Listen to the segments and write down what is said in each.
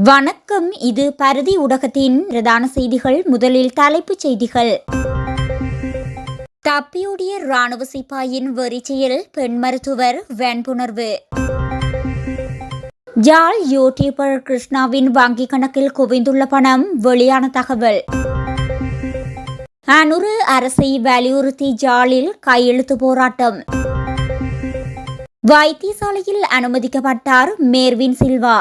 வணக்கம். இது பரதி ஊடகத்தின் பிரதான செய்திகள். முதலில் தலைப்புச் செய்திகள். தப்பியோடிய ராணுவ சிப்பாயின் வெறிச்செயல், பெண் மருத்துவர் வன்புணர்வு. யாழ் யூடியூபர் கிருஷ்ணாவின் வங்கிக் கணக்கில் குவிந்துள்ள பணம் வெளியான தகவல். அனுரு அரசை வலியுறுத்தி யாழில் கையெழுத்து போராட்டம். வைத்தியசாலையில் அனுமதிக்கப்பட்டார் மேர்வின் சில்வா.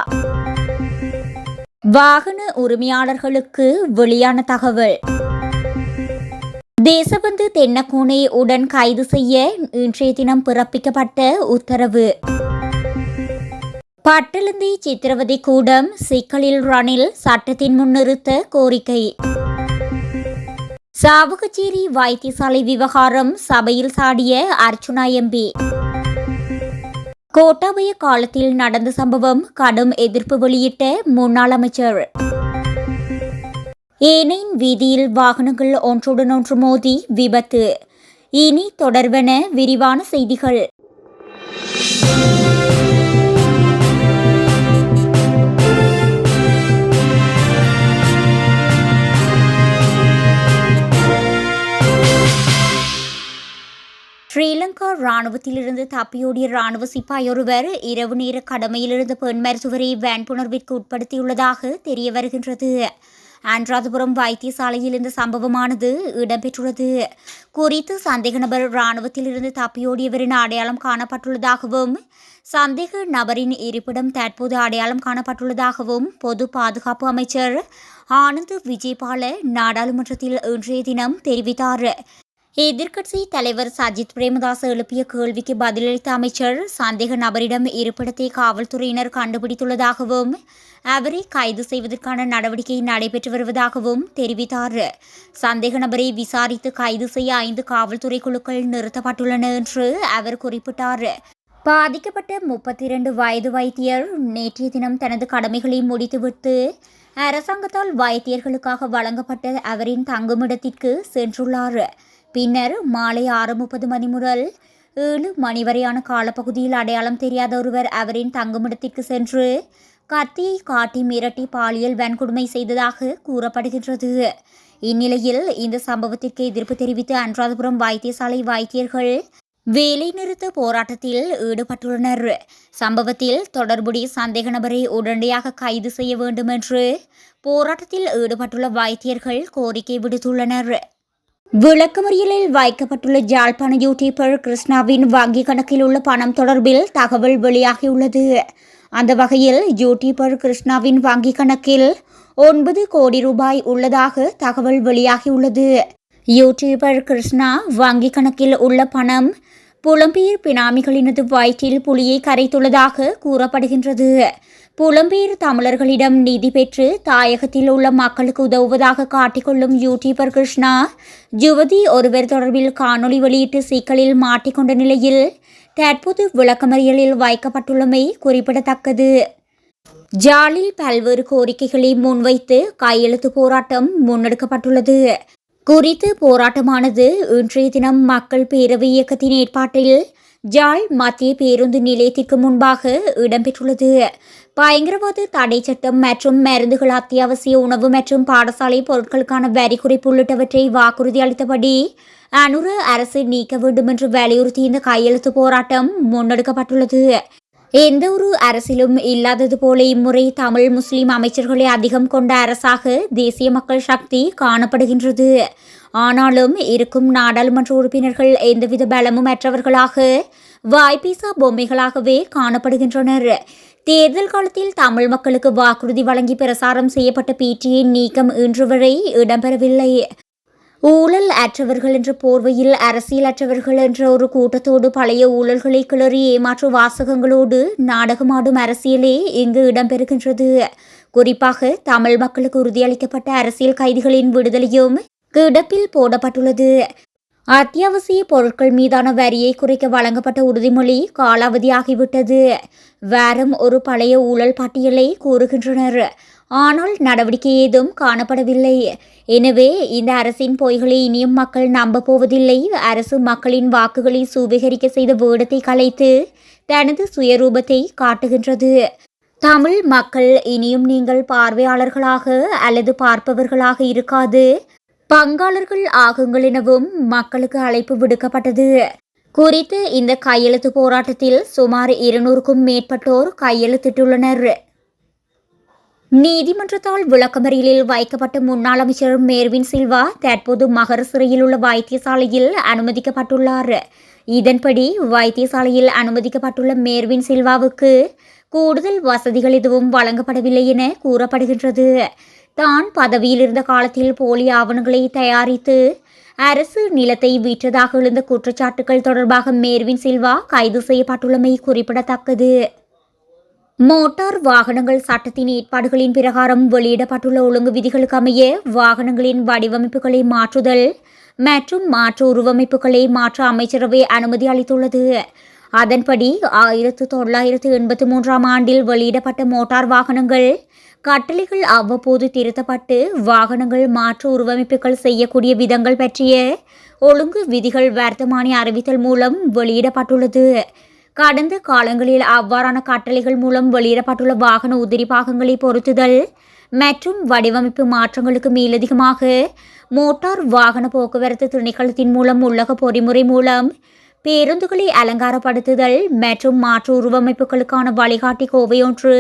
வாகன உரிமையாளர்களுக்கு வெளியான தகவல். தேசபந்து தென்னக்கோனை உடன் கைது செய்ய இன்றைய தினம் பிறப்பிக்கப்பட்ட உத்தரவு. பட்டளந்தி சித்திரவதை கூடம் சிக்கலில் ரணில் சட்டத்தின் முன் நிறுத்த கோரிக்கை. சாவகச்சேரி வைத்தியசாலை விவகாரம் சபையில் சாடிய அர்ச்சுனா எம்பி. கோட்டாபய காலத்தில் நடந்த சம்பவம், கடும் எதிர்ப்பு வெளியிட்ட முன்னாள் அமைச்சர். ஏனையின் வீதியில் வாகனங்கள் ஒன்றுடன் ஒன்று மோதி விபத்து. இனி தொடர்வன விரிவான செய்திகள். ஸ்ரீலங்கா ராணுவத்திலிருந்து தப்பியோடிய ராணுவ சிப்பாய் ஒருவர் இரவு நேர கடமையிலிருந்த பெண் மருத்துவரை வன்புணர்விற்கு உட்படுத்தியுள்ளதாக தெரிய வருகின்றது. அனுராதபுரம் வைத்தியசாலையில் இந்த சம்பவமானது இடம்பெற்றுள்ளது. குறித்து சந்தேக நபர் ராணுவத்திலிருந்து தப்பியோடியவரின் அடையாளம் காணப்பட்டுள்ளதாகவும் சந்தேக நபரின் இருப்பிடம் தற்போது அடையாளம் காணப்பட்டுள்ளதாகவும் பொது பாதுகாப்பு அமைச்சர் ஆனந்த் விஜயபால நாடாளுமன்றத்தில் இன்றைய தினம் தெரிவித்தார். எதிர்க்கட்சி தலைவர் சஜித் பிரேமதாஸ் எழுப்பிய கேள்விக்கு பதிலளித்த அமைச்சர், சந்தேக நபரிடம் இருப்பிடத்தை காவல்துறையினர் கண்டுபிடித்துள்ளதாகவும் அவரை கைது செய்வதற்கான நடவடிக்கை நடைபெற்று வருவதாகவும் தெரிவித்தார். சந்தேக நபரை விசாரித்து கைது செய்ய 5 காவல்துறை குழுக்கள் நிறுத்தப்பட்டுள்ளன என்று அவர் குறிப்பிட்டார். பாதிக்கப்பட்ட 32 வயது வைத்தியர் நேற்றைய தினம் தனது கடமைகளை முடித்துவிட்டு அரசாங்கத்தால் வைத்தியர்களுக்காக வழங்கப்பட்ட அவரின் தங்குமிடத்திற்கு சென்றுள்ளார். பின்னர் மாலை 6:30 மணி முதல் 7 மணி வரையான காலப்பகுதியில் அடையாளம் தெரியாத ஒருவர் அவரின் தங்குமிடத்திற்கு சென்று கத்தியை காட்டி மிரட்டி பாலியல் வன்கொடுமை செய்ததாக கூறப்படுகின்றது. இந்நிலையில் இந்த சம்பவத்திற்கு எதிர்ப்பு தெரிவித்து அனுராதபுரம் வைத்தியசாலை வைத்தியர்கள் வேலைநிறுத்த போராட்டத்தில் ஈடுபட்டுள்ளனர். சம்பவத்தில் தொடர்புடைய சந்தேக நபரை உடனடியாக கைது செய்ய வேண்டும் என்று போராட்டத்தில் ஈடுபட்டுள்ள வைத்தியர்கள் கோரிக்கை விடுத்துள்ளனர். விளக்கமறியலில் வைக்கப்பட்டுள்ள யாழ்ப்பாண யூடியூபர் கிருஷ்ணாவின் வங்கிக் கணக்கில் உள்ள பணம் தொடர்பில் தகவல் வெளியாகியுள்ளது. அந்த வகையில் யூடியூபர் கிருஷ்ணாவின் வங்கிக் கணக்கில் 9 கோடி ரூபாய் உள்ளதாக தகவல் வெளியாகியுள்ளது. யூடியூபர் கிருஷ்ணா வங்கிக் கணக்கில் உள்ள பணம் புலம்பெயர் பினாமிகளினது வயிற்றில் புலியை கரைத்துள்ளதாக கூறப்படுகின்றது. புலம்பெயர் தமிழர்களிடம் நிதி பெற்று தாயகத்தில் உள்ள மக்களுக்கு உதவுவதாக காட்டிக்கொள்ளும் யூடியூபர் கிருஷ்ணா யுவதி ஒருவர் தொடர்பில் காணொலி வெளியிட்டு சிக்கலில் மாட்டிக்கொண்ட நிலையில் தற்போது விளக்கமறியலில் வைக்கப்பட்டுள்ளமை குறிப்பிடத்தக்கது. ஜாலில் பல்வேறு கோரிக்கைகளை முன்வைத்து கையெழுத்து போராட்டம் முன்னெடுக்கப்பட்டுள்ளது. குறித்து போராட்டமானது இன்றைய தினம் மக்கள் பேரவை இயக்கத்தின் ஏற்பாட்டில் ஜாழ் மத்திய பேருந்து நிலையத்திற்கு முன்பாக இடம்பெற்றுள்ளது. பயங்கரவாத தடை சட்டம் மற்றும் மருந்துகள், அத்தியாவசிய உணவு மற்றும் பாடசாலை பொருட்களுக்கான வரி குறைப்பு உள்ளிட்டவற்றை வாக்குறுதி அளித்தபடி அனுர அரசு நீக்க வேண்டும் என்று வலியுறுத்தி இந்த கையெழுத்து போராட்டம் முன்னெடுக்கப்பட்டுள்ளது. எந்த ஒரு அரசிலும் இல்லாதது போல இம்முறை தமிழ் முஸ்லிம் அமைச்சர்களை அதிகம் கொண்ட அரசாக தேசிய மக்கள் சக்தி காணப்படுகின்றது. ஆனாலும் இருக்கும் நாடாளுமன்ற உறுப்பினர்கள் எந்தவித பலமும் அற்றவர்களாக வாய்ப்பீசா பொம்மைகளாகவே காணப்படுகின்றனர். தேர்தல் காலத்தில் தமிழ் மக்களுக்கு வாக்குறுதி வழங்கி பிரசாரம் செய்யப்பட்ட பேட்டியின் நீக்கம் இன்று வரை இடம்பெறவில்லை. ஊழல் அற்றவர்கள் என்ற போர்வையில் அரசியல் அற்றவர்கள் என்ற ஒரு கூட்டத்தோடு பழைய ஊழல்களை கிளறி ஏமாற்று வாசகங்களோடு நாடகமாடும் அரசியலே இங்கு இடம்பெறுகின்றது. குறிப்பாக தமிழ் மக்களுக்கு உறுதியளிக்கப்பட்ட அரசியல் கைதிகளின் விடுதலையும் கிடப்பில் போடப்பட்டுள்ளது. அத்தியாவசிய பொருட்கள் மீதான வரியை குறைக்க வழங்கப்பட்ட உறுதிமொழி காலாவதியாகிவிட்டது. வாரம் ஒரு பழைய ஊழல் பட்டியலை கூறுகின்றனர். ஆனால் நடவடிக்கை ஏதும் காணப்படவில்லை. எனவே இந்த அரசின் பொய்களை இனியும் மக்கள் நம்ப போவதில்லை. அரசு மக்களின் வாக்குகளை சுவீகரிக்க செய்த வேடத்தை கலைத்து தனது சுயரூபத்தை காட்டுகின்றது. தமிழ் மக்கள் இனியும் நீங்கள் பார்வையாளர்களாக அல்லது பார்ப்பவர்களாக இருக்காது பங்காளர்கள் ஆகுங்கள் எனவும் மக்களுக்கு அழைப்பு விடுக்கப்பட்டது. குறித்து இந்த கையெழுத்து போராட்டத்தில் சுமார் 200க்கும் மேற்பட்டோர் கையெழுத்திட்டுள்ளனர். நீதிமன்றத்தால் விளக்கமறியலில் வைக்கப்பட்ட முன்னாள் அமைச்சர் மேர்வின் சில்வா தற்போது மகர சிறையில் உள்ள வைத்தியசாலையில் அனுமதிக்கப்பட்டுள்ளார். இதன்படி வைத்தியசாலையில் அனுமதிக்கப்பட்டுள்ள மேர்வின் சில்வாவுக்கு கூடுதல் வசதிகள் எதுவும் வழங்கப்படவில்லை என கூறப்படுகின்றது. தான் பதவியில் இருந்த காலத்தில் போலி ஆவணங்களை தயாரித்து அரசு நிலத்தை விற்றதாக எழுந்த குற்றச்சாட்டுகள் தொடர்பாக மேர்வின் சில்வா கைது செய்யப்பட்டுள்ளமை குறிப்பிடத்தக்கது. மோட்டார் வாகனங்கள் சட்டத்தின் ஏற்பாடுகளின் பிரகாரம் வெளியிடப்பட்டுள்ள ஒழுங்கு விதிகளுக்கு அமைய வாகனங்களின் வடிவமைப்புகளை மாற்றுதல் மற்றும் மாற்று உருவமைப்புகளை மாற்ற அமைச்சரவை அனுமதி அளித்துள்ளது. அதன்படி 1983 ஆண்டில் வெளியிடப்பட்ட மோட்டார் வாகனங்கள் கட்டளைகள் அவ்வப்போது திருத்தப்பட்டு வாகனங்கள் மாற்று உருவமைப்புகள் செய்யக்கூடிய விதங்கள் பற்றிய ஒழுங்கு விதிகள் வர்த்தமானி அறிவித்தல் மூலம் வெளியிடப்பட்டுள்ளது. கடந்த காலங்களில் அவ்வாறான கட்டளைகள் மூலம் வெளியிடப்பட்டுள்ள வாகன உதிரி பாகங்களை பொருத்துதல் மற்றும் வடிவமைப்பு மாற்றங்களுக்கு மேலதிகமாக மோட்டார் வாகன போக்குவரத்து திணைக்களத்தின் மூலம் உள்ளக பொறிமுறை மூலம் பேருந்துகளை அலங்காரப்படுத்துதல் மற்றும் மாற்று உருவமைப்புகளுக்கான வழிகாட்டி கோவை ஒன்று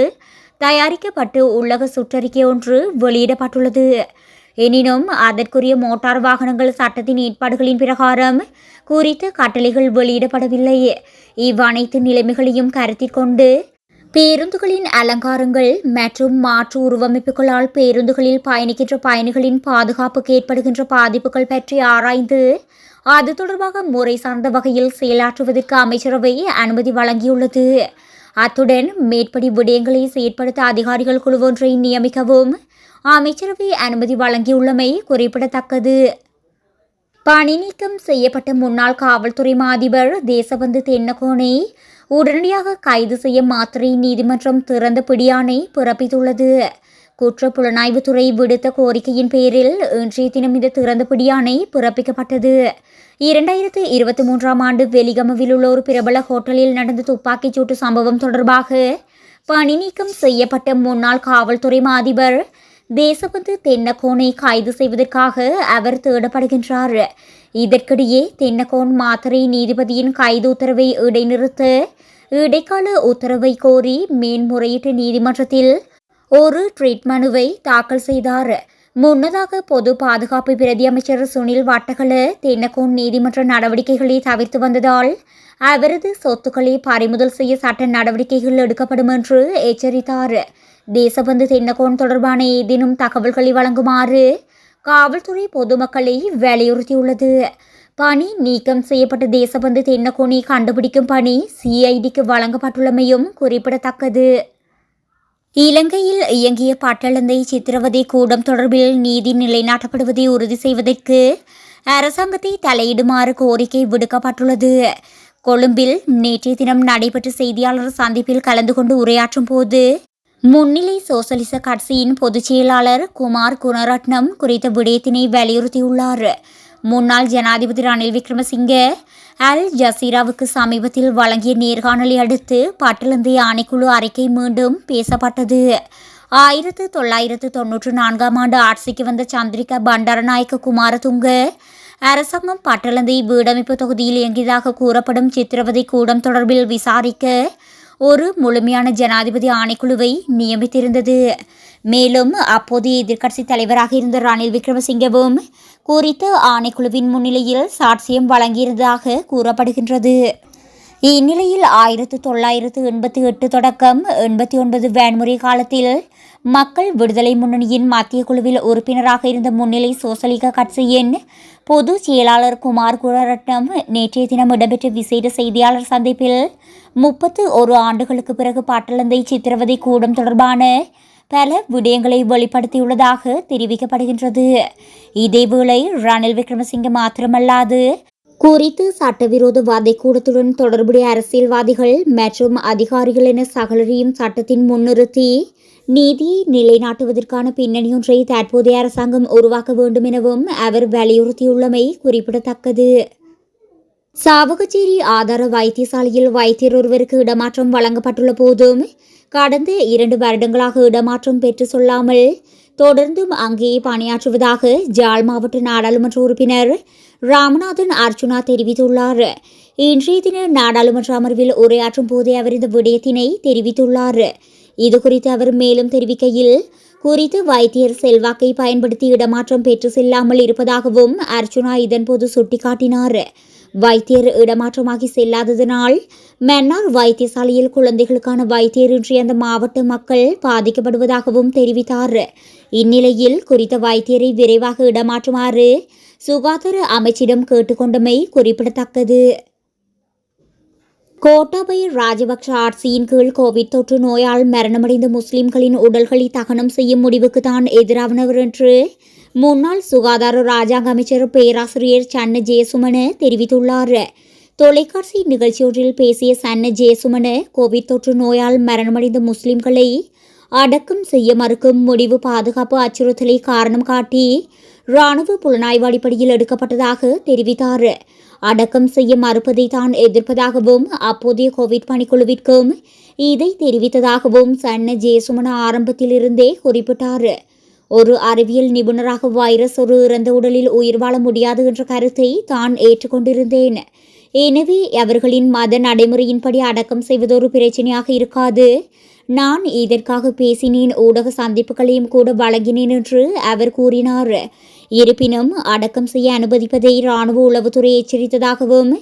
தயாரிக்கப்பட்டு உள்ளக சுற்றறிக்கை ஒன்று வெளியிடப்பட்டுள்ளது. எனினும் அதற்குரிய மோட்டார் வாகனங்கள் சட்டத்தின் ஏற்பாடுகளின் பிரகாரம் குறித்த கட்டளைகள் வெளியிடப்படவில்லை. இவ்வனைத்து நிலைமைகளையும் கருத்தில் கொண்டு பேருந்துகளின் அலங்காரங்கள் மற்றும் மாற்று உருவமைப்புகளால் பேருந்துகளில் பயணிக்கின்ற பயணிகளின் பாதுகாப்புக்கு ஏற்படுகின்ற பாதிப்புகள் பற்றி ஆராய்ந்து அது தொடர்பாக முறை சார்ந்த வகையில் செயலாற்றுவதற்கு அமைச்சரவை அனுமதி வழங்கியுள்ளது. அத்துடன் மேற்படி விடயங்களை செயற்படுத்த அதிகாரிகள் குழு ஒன்றை நியமிக்கவும் அமைச்சரவை அனுமதி வழங்கியுள்ளமை குறிப்பிடத்தக்கது. பணி நீக்கம் செய்யப்பட்ட முன்னாள் காவல்துறை மாதிபர் தேசபந்து தென்னகோனை உடனடியாக கைது செய்ய மாத்திரை நீதிமன்றம் திறந்த பிடியாணை பிறப்பித்துள்ளது. குற்ற புலனாய்வுத்துறை விடுத்த கோரிக்கையின் பேரில் இன்றைய தினம் இந்த திறந்த பிடியாணை பிறப்பிக்கப்பட்டது. 2023 ஆண்டு வெலிகமவில் உள்ள ஒரு பிரபல ஹோட்டலில் நடந்த துப்பாக்கிச் சூட்டு சம்பவம் தொடர்பாக பணி நீக்கம் செய்யப்பட்ட முன்னாள் காவல்துறை மாதிபர் தேசபந்து தென்னகோனை கைது செய்வதற்காக அவர் தேடப்படுகின்றார். இதற்கிடையே தென்னகோன் மாத்திரை நீதிபதியின் கைது உத்தரவை இடைநிறுத்த இடைக்கால உத்தரவை கோரி மேன்முறையீட்டு நீதிமன்றத்தில் ஒரு ட்ரீட் மனுவை தாக்கல் செய்தார். முன்னதாக பொது பாதுகாப்பு பிரதி அமைச்சர் சுனில் வட்டகல தென்னகோன் நீதிமன்ற நடவடிக்கைகளை தவிர்த்து வந்ததால் அவரது சொத்துக்களை பறிமுதல் செய்ய சட்ட நடவடிக்கைகள் எடுக்கப்படும் என்று எச்சரித்தார். தேசபந்து தென்னகோன் தொடர்பான ஏதேனும் தகவல்களை வழங்குமாறு காவல்துறை பொதுமக்களை வலியுறுத்தியுள்ளது. பணி நீக்கம் செய்யப்பட்ட தேசபந்து தென்னகோனை கண்டுபிடிக்கும் பணி சிஐடிக்கு வழங்கப்பட்டுள்ளமையும் குறிப்பிடத்தக்கது. இலங்கையில் இயங்கிய பட்டளந்தை சித்திரவதை கூடம் தொடர்பில் நீதி நிலைநாட்டப்படுவதை உறுதி செய்வதற்கு அரசாங்கத்தை தலையிடுமாறு கோரிக்கை விடுக்கப்பட்டுள்ளது. கொழும்பில் நேற்றைய தினம் நடைபெற்ற செய்தியாளர் சந்திப்பில் கலந்து கொண்டு உரையாற்றும் போது முன்னிலை சோசலிச கட்சியின் பொதுச் செயலாளர் குமார் குணரட்னம் குறித்த விடயத்தினை வலியுறுத்தியுள்ளார். முன்னாள் ஜனாதிபதி ரணில் விக்ரமசிங்க அல் ஜசீராவுக்கு சமீபத்தில் வழங்கிய நேர்காணலை அடுத்து பட்டளந்தை ஆணைக்குழு அறிக்கை மீண்டும் பேசப்பட்டது. 1994 ஆண்டு ஆட்சிக்கு வந்த சந்திரிகா பண்டாரநாயக்க குமாரதுங்க அரசாங்கம் பட்டளந்தை வீடமைப்பு தொகுதியில் இயங்கியதாக கூறப்படும் சித்திரவதை கூடம் தொடர்பில் விசாரிக்க ஒரு முழுமையான ஜனாதிபதி ஆணைக்குழுவை நியமித்திருந்தது. மேலும் அப்போதைய எதிர்க்கட்சி தலைவராக இருந்த ரணில் விக்ரமசிங்கவும் குறித்த ஆணைக்குழுவின் முன்னிலையில் சாட்சியம் வழங்கியிருந்ததாக கூறப்படுகின்றது. இந்நிலையில் 1988 தொடக்கம் 89 வன்முறை காலத்தில் மக்கள் விடுதலை முன்னணியின் மத்திய குழுவில் உறுப்பினராக இருந்த முன்னிலை சோசலிச கட்சியின் பொதுச் செயலாளர் குமார் குணரட்னம் நேற்றைய தினம் இடம்பெற்ற விசேட செய்தியாளர் சந்திப்பில் 31 ஆண்டுகளுக்கு பிறகு பட்டளந்தை சித்திரவதை கூடம் தொடர்பான பல விடயங்களை வெளிப்படுத்தியுள்ளதாக தெரிவிக்கப்படுகின்றது. இதேவேளை ரணில் விக்ரமசிங்க மாத்திரமல்லாது குறித்து சட்டவிரோத வதைக்கூடத்துடன் தொடர்புடைய அரசியல்வாதிகள் மற்றும் அதிகாரிகள் என சகலரையும் சட்டத்தின் முன்னிறுத்தி நீதியை நிலைநாட்டுவதற்கான பின்னணியொன்றை தற்போதைய அரசாங்கம் உருவாக்க வேண்டும் எனவும் அவர் வலியுறுத்தியுள்ளமை குறிப்பிடத்தக்கது. சாவகச்சேரி ஆதார வைத்தியசாலையில் வைத்தியர் ஒருவருக்கு இடமாற்றம் வழங்கப்பட்டுள்ள போதும் கடந்த 2 வருடங்களாக இடமாற்றம் பெற்று சொல்லாமல் தொடர்ந்தும் அங்கேயே பணியாற்றுவதாக ஜாழ் மாவட்ட நாடாளுமன்ற உறுப்பினர் ராமநாதன் அர்ச்சுனா தெரிவித்துள்ளார். இன்றைய தின நாடாளுமன்ற அமர்வில் உரையாற்றும் போதே அவர் இந்த விடயத்தினை தெரிவித்துள்ளார். இதுகுறித்து அவர் மேலும் தெரிவிக்கையில், குறித்து வைத்தியர் செல்வாக்கை பயன்படுத்தி இடமாற்றம் பெற்று செல்லாமல் இருப்பதாகவும் அர்ச்சுனா இதன்போது சுட்டிக்காட்டினார். வைத்தியர் இடமாற்றமாகி செல்லாததனால் மன்னார் வைத்தியசாலையில் குழந்தைகளுக்கான வைத்தியரின்றி அந்த மாவட்ட மக்கள் பாதிக்கப்படுவதாகவும் தெரிவித்தார். இந்நிலையில் குறித்த வைத்தியரை விரைவாக இடமாற்றுமாறு சுகாதார அமைச்சிடம் கேட்டுக்கொண்டமை குறிப்பிடத்தக்கது. கோட்டாபய ராஜபக்ஷ ஆட்சியின் கீழ் கோவிட் தொற்று நோயால் மரணமடைந்த முஸ்லிம்களின் உடல்களை தகனம் செய்யும் முடிவுக்கு தான் எதிரானவர் என்று முன்னாள் சுகாதார ராஜாங்க அமைச்சர் பேராசிரியர் சன்ன ஜெயசுமன தெரிவித்துள்ளார். தொலைக்காட்சி நிகழ்ச்சியொன்றில் பேசிய சன்ன ஜெயசுமன, கோவிட் தொற்று நோயால் மரணமடைந்த முஸ்லிம்களை அடக்கம் செய்ய மறுக்கும் முடிவு பாதுகாப்பு அச்சுறுத்தலை காரணம் காட்டி இராணுவ புலனாய்வு அடிப்படையில் எடுக்கப்பட்டதாக தெரிவித்தார். அடக்கம் செய்ய மறுப்பதை தான் எதிர்ப்பதாகவும் அப்போதைய கோவிட் பணிக்குழுவிற்கும் இதை தெரிவித்ததாகவும் சன்ன ஜெயசுமன ஆரம்பத்திலிருந்தே குறிப்பிட்டார். ஒரு அறிவியல் நிபுணராக வைரஸ் ஒரு இறந்த உடலில் உயிர் வாழ முடியாது என்ற கருத்தை தான் ஏற்றுக்கொண்டிருந்தேன். எனவே அவர்களின் மத நடைமுறையின்படி அடக்கம் செய்வது ஒரு பிரச்சனையாக இருக்காது. நான் இதற்காக பேசினேன், ஊடக சந்திப்புகளையும் கூட வழங்கினேன் என்று அவர் கூறினார். இருப்பினும் அடக்கம் செய்ய அனுமதிப்பதை இராணுவ உளவுத்துறை எச்சரித்ததாகவும்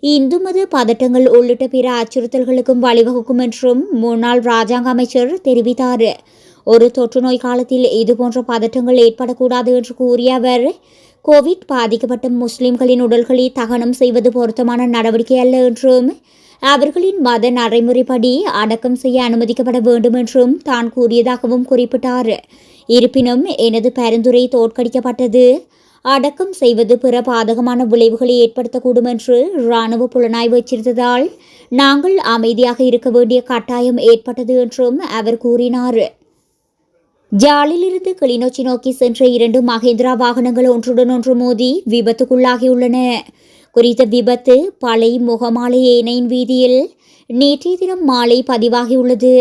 இந்து மத பதட்டங்கள் உள்ளிட்ட பிற அச்சுறுத்தல்களுக்கும் வழிவகுக்கும் என்றும் முன்னாள் ராஜாங்க அமைச்சர் தெரிவித்தார். ஒரு தொற்று நோய் காலத்தில் இதுபோன்ற பதட்டங்கள் ஏற்படக்கூடாது என்று கூறிய அவர், கோவிட் பாதிக்கப்பட்ட முஸ்லிம்களின் உடல்களை தகனம் செய்வது பொருத்தமான நடவடிக்கை அல்ல என்றும் அவர்களின் மத நடைமுறைப்படி அடக்கம் செய்ய அனுமதிக்கப்பட வேண்டும் என்றும் தான் கூறியதாகவும் குறிப்பிட்டார். இருப்பினும் எனது பரிந்துரை தோற்கடிக்கப்பட்டது. அடக்கம் செய்வது பிற பாதகமான விளைவுகளை ஏற்படுத்தக்கூடும் என்று இராணுவ புலனாய்வு எச்சரித்ததால் நாங்கள் அமைதியாக இருக்க வேண்டிய கட்டாயம் ஏற்பட்டது என்றும் அவர் கூறினார். ஜாலிலிருந்து கிளிநொச்சி நோக்கி சென்ற 2 மகேந்திரா வாகனங்கள் ஒன்றுடன் ஒன்று மோதி விபத்துக்குள்ளாகியுள்ளன. குறித்த விபத்து பளை முகமாலை ஏனையின் வீதியில் நேற்றைய தினம் மாலை பதிவாகியுள்ளது.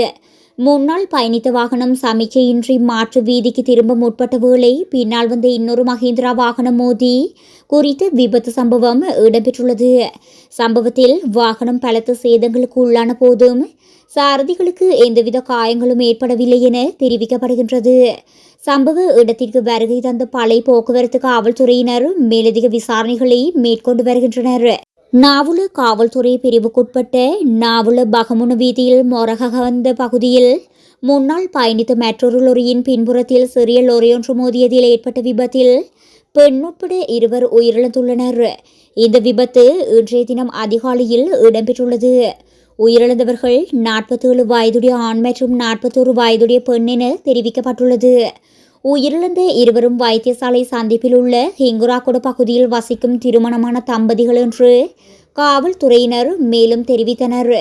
முன்னால் பயணித்த வாகனம் சமிக்கையின்றி மாற்று வீதிக்கு திரும்ப முற்பட்ட வேளை பின்னால் வந்த இன்னொரு மகேந்திரா வாகனம் மோதி குறித்த விபத்து சம்பவம் இடம்பெற்றுள்ளது. சம்பவத்தில் வாகனம் பலத்த சேதங்களுக்கு உள்ளான போதும் சாரதிகளுக்கு எந்தவித காயங்களும் ஏற்படவில்லை என தெரிவிக்கப்படுகின்றது. சம்பவ இடத்திற்கு வருகை தந்த பளை போக்குவரத்து காவல்துறையினர் மேலதிக விசாரணைகளை மேற்கொண்டு வருகின்றனர். நாவுல காவல்துறை பிரிவுக்குட்பட்ட நாவுல பகமுன வீதியில் மொரகவந்த பகுதியில் முன்னால் பயணித்த மற்றொரு லொரியின் பின்புறத்தில் சிறிய லொரியொன்று மோதியதில் ஏற்பட்ட விபத்தில் பெண் உட்பட 2 உயிரிழந்துள்ளனர். இந்த விபத்து இன்றைய தினம் அதிகாலையில் இடம்பெற்றுள்ளது. உயிரிழந்தவர்கள் 47 வயதுடைய ஆண் மற்றும் 41 வயதுடைய பெண் என தெரிவிக்கப்பட்டுள்ளது. உயிரிழந்த இருவரும் வைத்தியசாலை சந்திப்பில் உள்ள ஹிங்குராகொட பகுதியில் வசிக்கும் திருமணமான தம்பதிகள் என்று காவல்துறையினர் மேலும் தெரிவித்தனர்.